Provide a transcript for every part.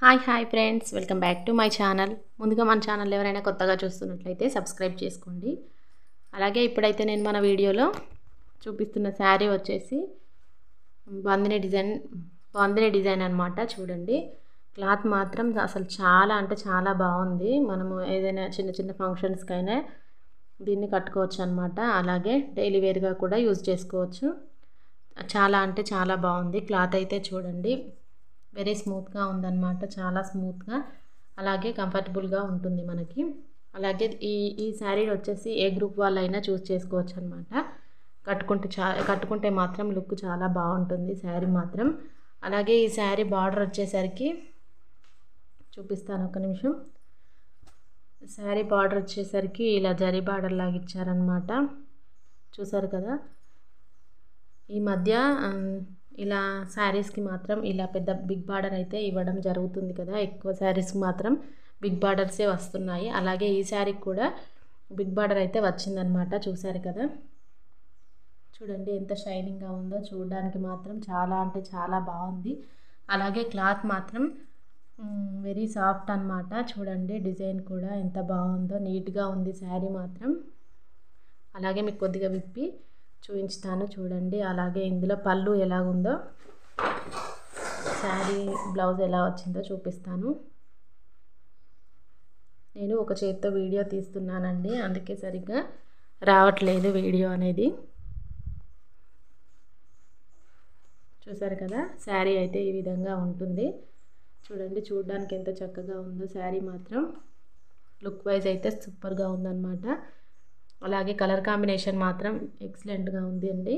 Hi friends, welcome back to my channel. ముందుగా మన channel ఎవరైనా కొత్తగా చూస్తున్నట్లయితే సబ్స్క్రైబ్ చేసుకోండి. అలాగే ఇప్పుడైతే నేను మన వీడియోలో చూపిస్తున్న శారీ వచ్చేసి బాందిని డిజైన్ అనమాట. చూడండి, క్లాత్ మాత్రం అసలు చాలా అంటే చాలా బాగుంది. మనము ఏదైనా చిన్న చిన్న ఫంక్షన్స్కైనా దీన్ని కట్టుకోవచ్చు అనమాట. అలాగే డైలీ వేర్గా కూడా యూజ్ చేసుకోవచ్చు. చాలా అంటే చాలా బాగుంది. క్లాత్ అయితే చూడండి, వెరీ స్మూత్గా ఉందన్నమాట. చాలా స్మూత్గా అలాగే కంఫర్టబుల్గా ఉంటుంది మనకి. అలాగే ఈ శారీ వచ్చేసి ఏ గ్రూప్ వాళ్ళైనా చూస్ చేసుకోవచ్చు అనమాట. కట్టుకుంటే మాత్రం లుక్ చాలా బాగుంటుంది శారీ మాత్రం. అలాగే ఈ శారీ బార్డర్ వచ్చేసరికి చూపిస్తాను, ఒక నిమిషం. శారీ బార్డర్ వచ్చేసరికి ఇలా జరీ బార్డర్ లాగా ఇచ్చారనమాట. చూసారు కదా, ఈ మధ్య ఇలా శారీస్కి మాత్రం ఇలా పెద్ద బిగ్ బార్డర్ అయితే ఇవ్వడం జరుగుతుంది కదా. ఎక్కువ శారీస్కి మాత్రం బిగ్ బార్డర్సే వస్తున్నాయి. అలాగే ఈ శారీకి కూడా బిగ్ బార్డర్ అయితే వచ్చిందనమాట. చూసారు కదా, చూడండి ఎంత షైనింగ్గా ఉందో. చూడడానికి మాత్రం చాలా అంటే చాలా బాగుంది. అలాగే క్లాత్ మాత్రం వెరీ సాఫ్ట్ అనమాట. చూడండి, డిజైన్ కూడా ఎంత బాగుందో, నీట్గా ఉంది శారీ మాత్రం. అలాగే మీకు కొద్దిగా విప్పి చూపించుతాను చూడండి. అలాగే ఇందులో పళ్ళు ఎలాగుందో, శారీ బ్లౌజ్ ఎలా వచ్చిందో చూపిస్తాను. నేను ఒక చేతితో వీడియో తీస్తున్నానండి, అందుకే సరిగ్గా రావట్లేదు వీడియో అనేది. చూసారు కదా, శారీ అయితే ఈ విధంగా ఉంటుంది. చూడండి, చూడడానికి ఎంత చక్కగా ఉందో శారీ మాత్రం. లుక్ వైజ్ అయితే సూపర్గా ఉందన్నమాట. అలాగే కలర్ కాంబినేషన్ మాత్రం ఎక్సలెంట్గా ఉంది అండి.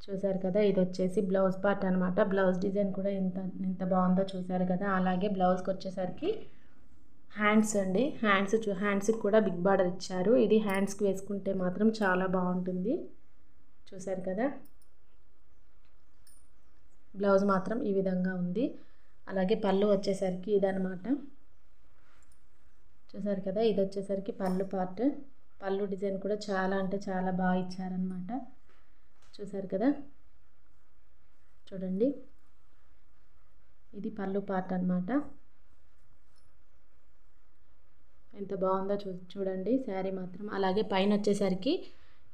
చూసారు కదా, ఇది వచ్చేసి బ్లౌజ్ పార్ట్ అనమాట. బ్లౌజ్ డిజైన్ కూడా ఎంత బాగుందో చూసారు కదా. అలాగే బ్లౌజ్కి వచ్చేసరికి హ్యాండ్స్ అండి, హ్యాండ్స్కి కూడా బిగ్ బార్డర్ ఇచ్చారు. ఇది హ్యాండ్స్కి వేసుకుంటే మాత్రం చాలా బాగుంటుంది. చూసారు కదా, బ్లౌజ్ మాత్రం ఈ విధంగా ఉంది. అలాగే పళ్ళు వచ్చేసరికి ఇదనమాట. చూసారు కదా, ఇది వచ్చేసరికి పళ్ళు పార్ట్. పళ్ళు డిజైన్ కూడా చాలా అంటే చాలా బాగా ఇచ్చారనమాట. చూసారు కదా, చూడండి, ఇది పళ్ళు పార్ట్ అనమాట. ఎంత బాగుందో చూడండి శారీ మాత్రం. అలాగే పైన వచ్చేసరికి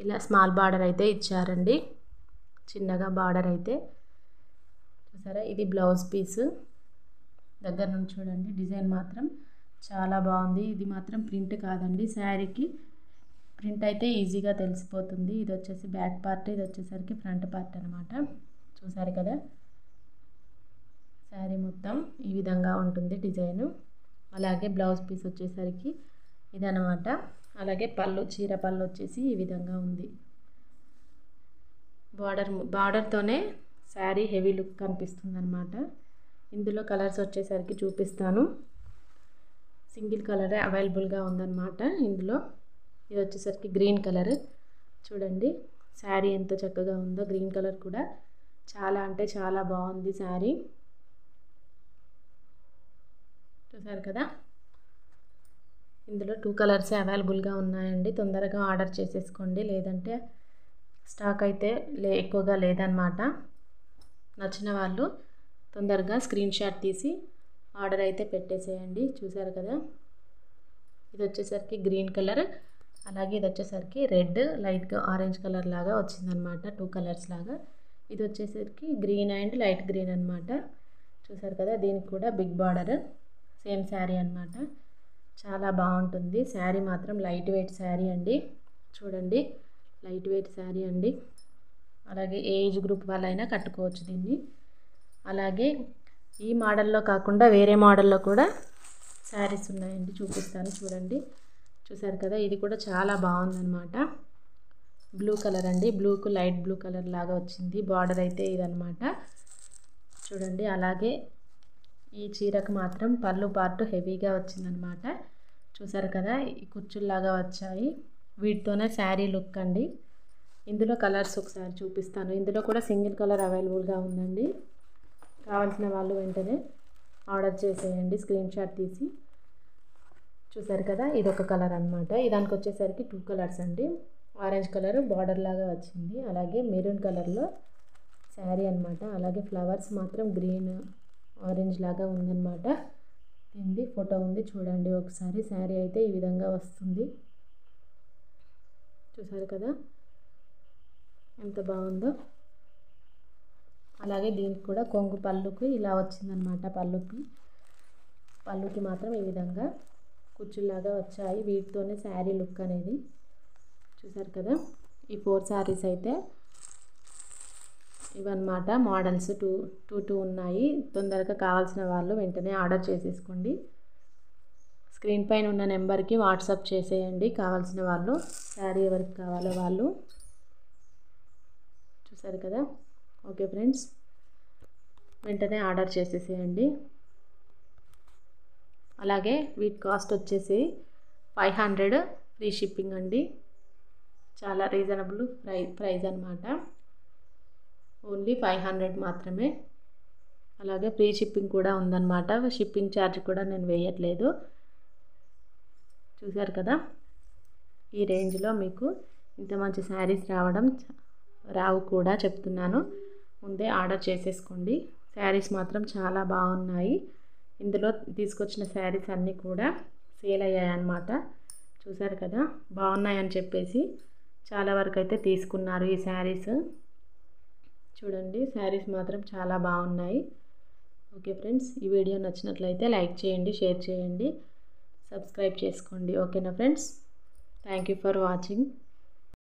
ఇలా స్మాల్ బార్డర్ అయితే ఇచ్చారండి, చిన్నగా బార్డర్ అయితే. చూసారా, ఇది బ్లౌజ్ పీస్. దగ్గర నుంచి చూడండి, డిజైన్ మాత్రం చాలా బాగుంది. ఇది మాత్రం ప్రింట్ కాదండి, శారీకి ప్రింట్ అయితే ఈజీగా తెలిసిపోతుంది. ఇది వచ్చేసి బ్యాక్ పార్ట్, ఇది వచ్చేసరికి ఫ్రంట్ పార్ట్ అనమాట. చూసారు కదా, శారీ మొత్తం ఈ విధంగా ఉంటుంది డిజైను. అలాగే బ్లౌజ్ పీస్ వచ్చేసరికి ఇదనమాట. అలాగే చీర పళ్ళు వచ్చేసి ఈ విధంగా ఉంది. బార్డర్తోనే శారీ హెవీ లుక్ కనిపిస్తుంది అనమాట. ఇందులో కలర్స్ వచ్చేసరికి చూపిస్తాను. సింగిల్ కలరే అవైలబుల్గా ఉందన్నమాట ఇందులో. ఇది వచ్చేసరికి గ్రీన్ కలర్. చూడండి, శారీ ఎంత చక్కగా ఉందో. గ్రీన్ కలర్ కూడా చాలా అంటే చాలా బాగుంది శారీ. చూసారు కదా, ఇందులో 2 కలర్సే అవైలబుల్గా ఉన్నాయండి. తొందరగా ఆర్డర్ చేసేసుకోండి, లేదంటే స్టాక్ అయితే ఎక్కువగా లేదనమాట. నచ్చిన వాళ్ళు తొందరగా స్క్రీన్ షాట్ తీసి ఆర్డర్ అయితే పెట్టేసేయండి. చూసారు కదా, ఇది వచ్చేసరికి గ్రీన్ కలర్. అలాగే ఇది వచ్చేసరికి రెడ్, లైట్గా ఆరెంజ్ కలర్ లాగా వచ్చిందనమాట. 2 కలర్స్ లాగా. ఇది వచ్చేసరికి గ్రీన్ అండ్ లైట్ గ్రీన్ అనమాట. చూసారు కదా, దీనికి కూడా బిగ్ బార్డర్, సేమ్ శారీ అనమాట. చాలా బాగుంటుంది శారీ మాత్రం. లైట్ వెయిట్ శారీ అండి. చూడండి, లైట్ వెయిట్ శారీ అండి. అలాగే ఏజ్ గ్రూప్ వాళ్ళైనా కట్టుకోవచ్చు దీన్ని. అలాగే ఈ మోడల్లో కాకుండా వేరే మోడల్లో కూడా శారీస్ ఉన్నాయండి, చూపిస్తాను చూడండి. చూసారు కదా, ఇది కూడా చాలా బాగుందన్నమాట. బ్లూ కలర్ అండి, బ్లూకు లైట్ బ్లూ కలర్ లాగా వచ్చింది బార్డర్ అయితే ఇదనమాట. చూడండి, అలాగే ఈ చీరకు మాత్రం పళ్ళు పార్ట్ హెవీగా వచ్చిందనమాట. చూసారు కదా, ఈ కుర్చుల్లాగా వచ్చాయి. వీటితోనే శారీ లుక్ అండి. ఇందులో కలర్స్ ఒకసారి చూపిస్తాను. ఇందులో కూడా సింగిల్ కలర్ అవైలబుల్గా ఉందండి. కావాల్సిన వాళ్ళు వెంటనే ఆర్డర్ చేసేయండి, స్క్రీన్ షాట్ తీసి. చూసారు కదా, ఇది ఒక కలర్ అనమాట. దానికి వచ్చేసరికి 2 కలర్స్ అండి. ఆరెంజ్ కలర్ బార్డర్ లాగా వచ్చింది. అలాగే మెరూన్ కలర్లో శారీ అనమాట. అలాగే ఫ్లవర్స్ మాత్రం గ్రీన్, ఆరెంజ్ లాగా ఉందన్నమాట. దీనిది ఫోటో ఉంది చూడండి ఒకసారి. శారీ అయితే ఈ విధంగా వస్తుంది. చూసారు కదా ఎంత బాగుందో. అలాగే దీనికి కూడా కొంగు పళ్ళుకి ఇలా వచ్చిందనమాట. పళ్ళుకి మాత్రం ఈ విధంగా కుచ్చుల్లాగా వచ్చాయి. వీటితోనే శారీ లుక్ అనేది. చూసారు కదా. ఈ 4 శారీస్ అయితే ఇవన్నమాట. మోడల్స్ టూ ఉన్నాయి. తొందరగా కావాల్సిన వాళ్ళు వెంటనే ఆర్డర్ చేసేసుకోండి. స్క్రీన్ పైన ఉన్న నెంబర్కి వాట్సాప్ చేసేయండి కావాల్సిన వాళ్ళు. శారీ ఎవరికి కావాలో వాళ్ళు. చూసారు కదా. ఓకే ఫ్రెండ్స్, వెంటనే ఆర్డర్ చేసేసేయండి. అలాగే వీటి కాస్ట్ వచ్చేసి 500 ఫ్రీ షిప్పింగ్ అండి. చాలా రీజనబుల్ ప్రైస్ అన్నమాట. ఓన్లీ 500 మాత్రమే. అలాగే ఫ్రీ షిప్పింగ్ కూడా ఉందన్నమాట. షిప్పింగ్ ఛార్జ్ కూడా నేను వేయట్లేదు. చూసారు కదా. ఈ రేంజ్లో మీకు ఇంత మంచి శారీస్ రావు కూడా చెప్తున్నాను. ముందే ఆర్డర్ చేసేసుకోండి. శారీస్ మాత్రం చాలా బాగున్నాయి. ఇందులో తీసుకొచ్చిన శారీస్ అన్నీ కూడా సేల్ అయ్యాయి అన్నమాట. చూసారు కదా. బాగున్నాయని చెప్పేసి చాలా వరకు అయితే తీసుకున్నారు ఈ శారీస్. చూడండి శారీస్ మాత్రం చాలా బాగున్నాయి. ఓకే ఫ్రెండ్స్, ఈ వీడియో నచ్చినట్లయితే లైక్ చేయండి, షేర్ చేయండి, సబ్స్క్రైబ్ చేసుకోండి. ఓకేనా friends. Thank you for watching.